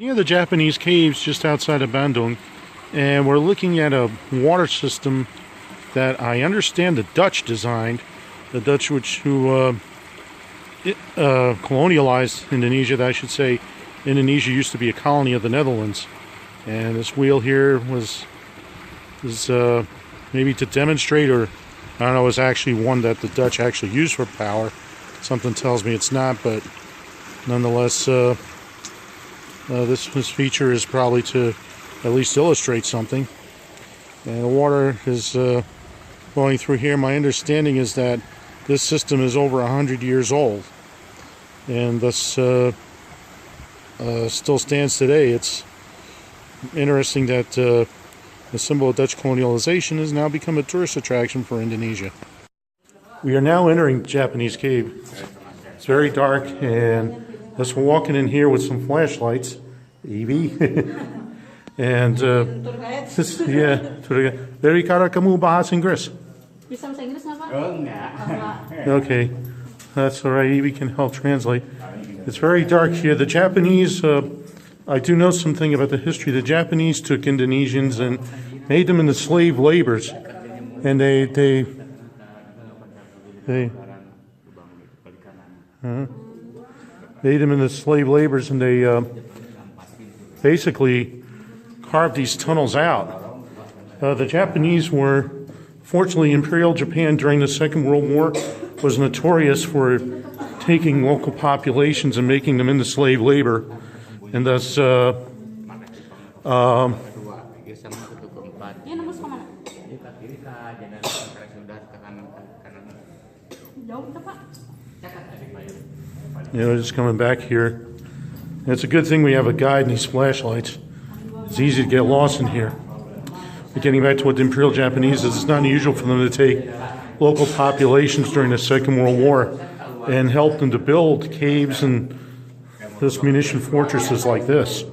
Near the Japanese caves just outside of Bandung, and we're looking at a water system that I understand the Dutch designed. The Dutch who colonialized Indonesia, I should say. Indonesia used to be a colony of the Netherlands, and this wheel here was maybe to demonstrate, or I don't know, is actually one that the Dutch actually used for power. Something tells me it's not, but nonetheless, this feature is probably to at least illustrate something. And the water is going through here. My understanding is that this system is over 100 years old, and thus still stands today. It's interesting that the symbol of Dutch colonialization has now become a tourist attraction for Indonesia. We are now entering the Japanese cave. It's very dark, and thus we're walking in here with some flashlights, Evie. And dari cara kamu bahasa Inggris? Bisa bahasa Inggris nggak, Pak? Oh, enggak. Okay, that's all right. Evie can help translate. It's very dark here. The Japanese, I do know something about the history. The Japanese took Indonesians and made them into slave laborers, and they made them into slave laborers, and they basically carved these tunnels out. The Japanese were, fortunately, Imperial Japan during the Second World War was notorious for taking local populations and making them into slave labor, and thus just coming back here. It's a good thing we have a guide and these flashlights. It's easy to get lost in here. But getting back to what the Imperial Japanese is, it's not unusual for them to take local populations during the Second World War and help them to build caves and this munition fortresses like this.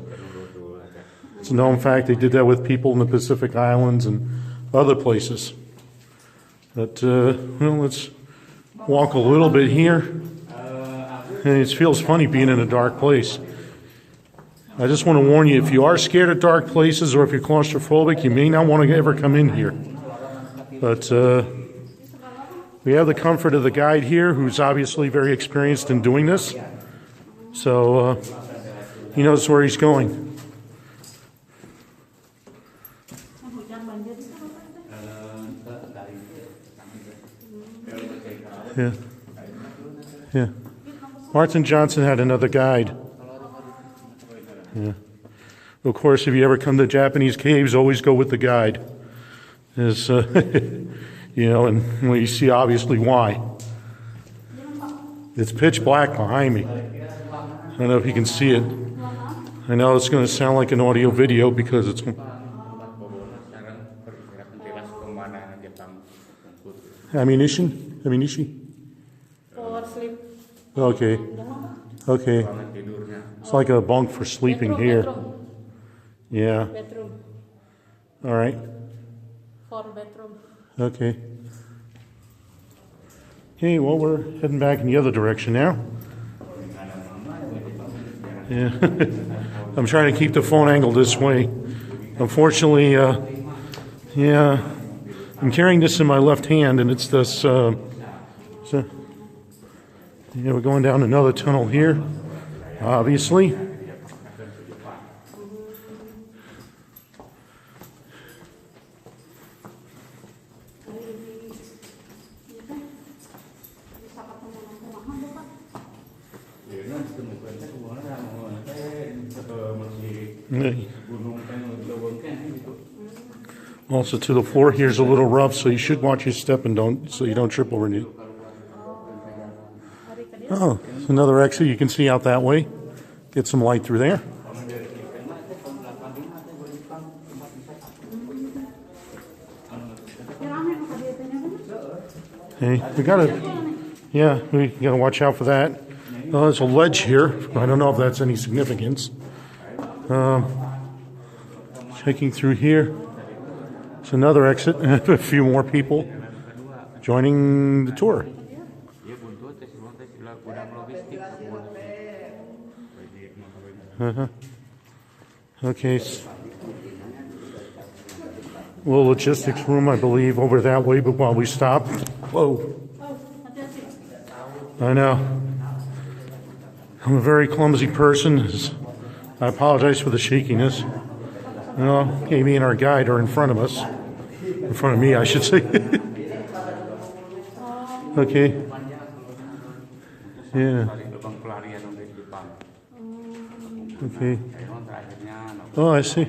It's a known fact they did that with people in the Pacific Islands and other places. But, well, let's walk a little bit here. And it feels funny being in a dark place. I just want to warn you, if you are scared of dark places or if you're claustrophobic, you may not want to ever come in here. But we have the comfort of the guide here, who's obviously very experienced in doing this. So he knows where he's going. Yeah. Yeah. Martin Johnson had another guide. Yeah. Of course, if you ever come to Japanese caves, always go with the guide. Is you know, and well, you see obviously why. It's pitch black behind me. I don't know if you can see it. I know it's going to sound like an audio video because it's ammunition. For sleep. Okay. Okay. It's like a bunk for sleeping here. Yeah. Bedroom. All right. 4 bedroom. Okay. Okay, well, we're heading back in the other direction now. Yeah. I'm trying to keep the phone angle this way. Unfortunately, yeah, I'm carrying this in my left hand, and it's this, yeah, we're going down another tunnel here, obviously. Also, to the floor here is a little rough, so you should watch your step and so you don't trip over it. Oh, there's another exit you can see out that way. Get some light through there. Hey, we gotta watch out for that. There's a ledge here. I don't know if that's any significance. Checking through here. It's another exit. A few more people joining the tour. Okay. Little logistics room, I believe, over that way, but while we stop. Whoa. Oh, hati-hati. I know. I'm a very clumsy person. I apologize for the shakiness. You know, Amy and our guide are in front of us. In front of me, I should say. Okay. Yeah. Okay. Oh, I see.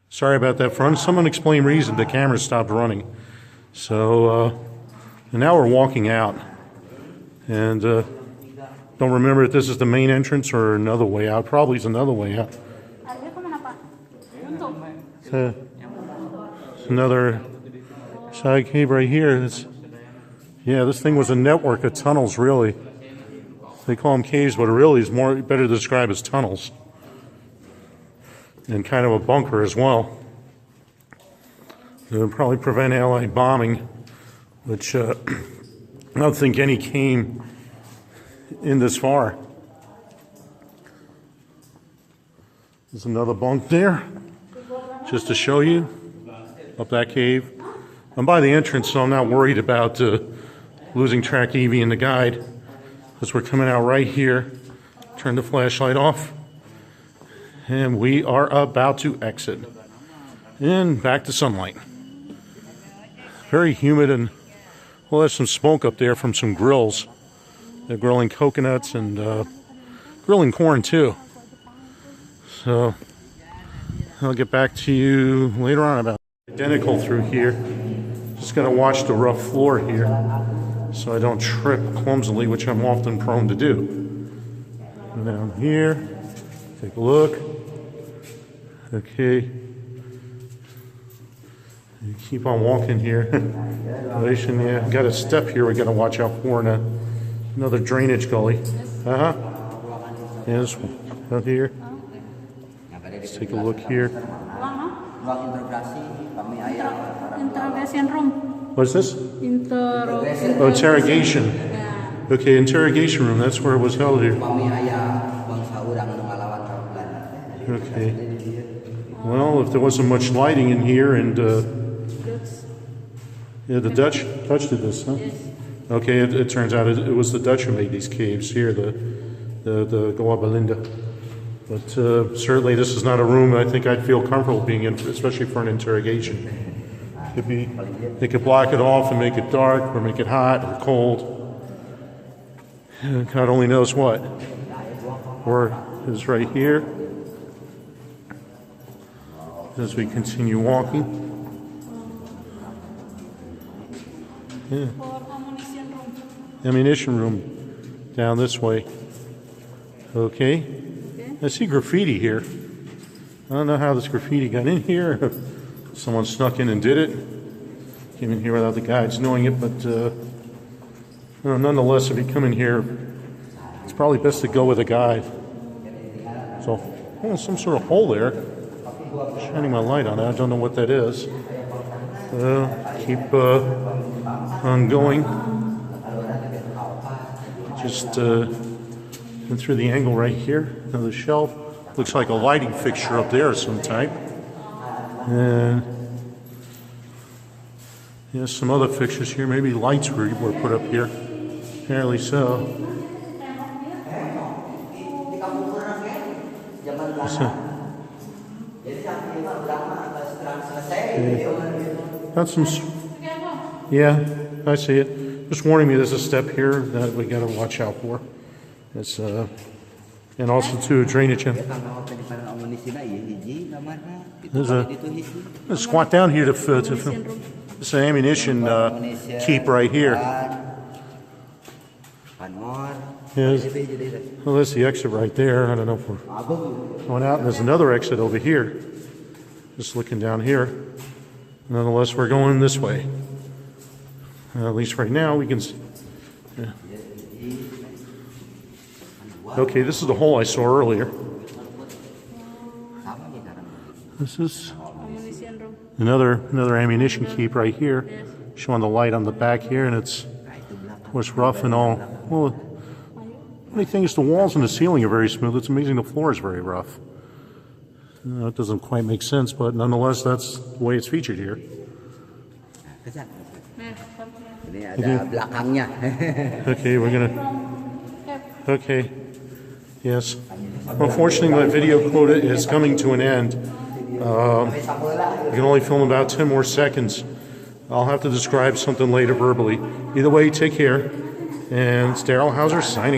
Sorry about that. For some unexplained reason, the camera stopped running. So, and now we're walking out. And don't remember if this is the main entrance or another way out. Probably is another way out. Ayo kemana Pak? Untuk. Another side cave right here. Yeah, this thing was a network of tunnels, really. They call them caves, but it really is better to describe as tunnels. And kind of a bunker as well. It would probably prevent Allied bombing, which I don't think any came in this far. There's another bunk there, just to show you, up that cave. I'm by the entrance, so I'm not worried about losing track of Evie and the guide, because we're coming out right here. Turn the flashlight off. And we are about to exit. And back to sunlight. Very humid, and well, there's some smoke up there from some grills. They're grilling coconuts and grilling corn too. So I'll get back to you later on about identical through here. Just gotta watch the rough floor here so I don't trip clumsily, which I'm often prone to do. Down here, take a look. Okay. You keep on walking here. Yeah, got a step here we got to watch out for, and another drainage gully. Yes, out here. Let's take a look here. Interrogation room. What's this? Interrogation. Oh, interrogation. Yeah. Okay, interrogation room. That's where it was held here. Okay. Well, if there wasn't much lighting in here, and yeah, the Dutch did this, huh? Yes. Okay, it turns out it was the Dutch who made these caves here, the Goabalinda. But certainly, this is not a room I think I'd feel comfortable being in, especially for an interrogation. They could block it off and make it dark, or make it hot or cold. God only knows what. Or is right here. As we continue walking. Yeah. Ammunition room down this way. Okay. I see graffiti here. I don't know how this graffiti got in here. Someone snuck in and did it. Came in here without the guides knowing it, but nonetheless, if you come in here, it's probably best to go with a guide. So, oh, some sort of hole there. Shining my light on it. I don't know what that is. Keep on going. Just went through the angle right here. Another shelf. Looks like a lighting fixture up there of some type. And yeah, some other fixtures here. Maybe lights were put up here. Apparently so. Got some. Yeah, I see it. Just warning me, there's a step here that we got to watch out for. It's and also too drainage. There's a squat down here to film. It's an ammunition keep right here. Yes. Well, there's the exit right there. I don't know if we're going out. And there's another exit over here. Just looking down here. Nonetheless, we're going this way. At least right now we can see. Yeah. Okay, this is the hole I saw earlier. This is another ammunition keep right here. Showing the light on the back here, and it's of course rough and all. Well, the only thing is the walls and the ceiling are very smooth. It's amazing the floor is very rough. It doesn't quite make sense, but nonetheless, that's the way it's featured here. Kesan. Nah, seperti Ini ada belakangnya. Okay, we're gonna. Cap. Okay. Yes. Unfortunately, my video quota is coming to an end. I can only film about 10 more seconds. I'll have to describe something later verbally. Either way, take care. And it's Daryl Hauser signing.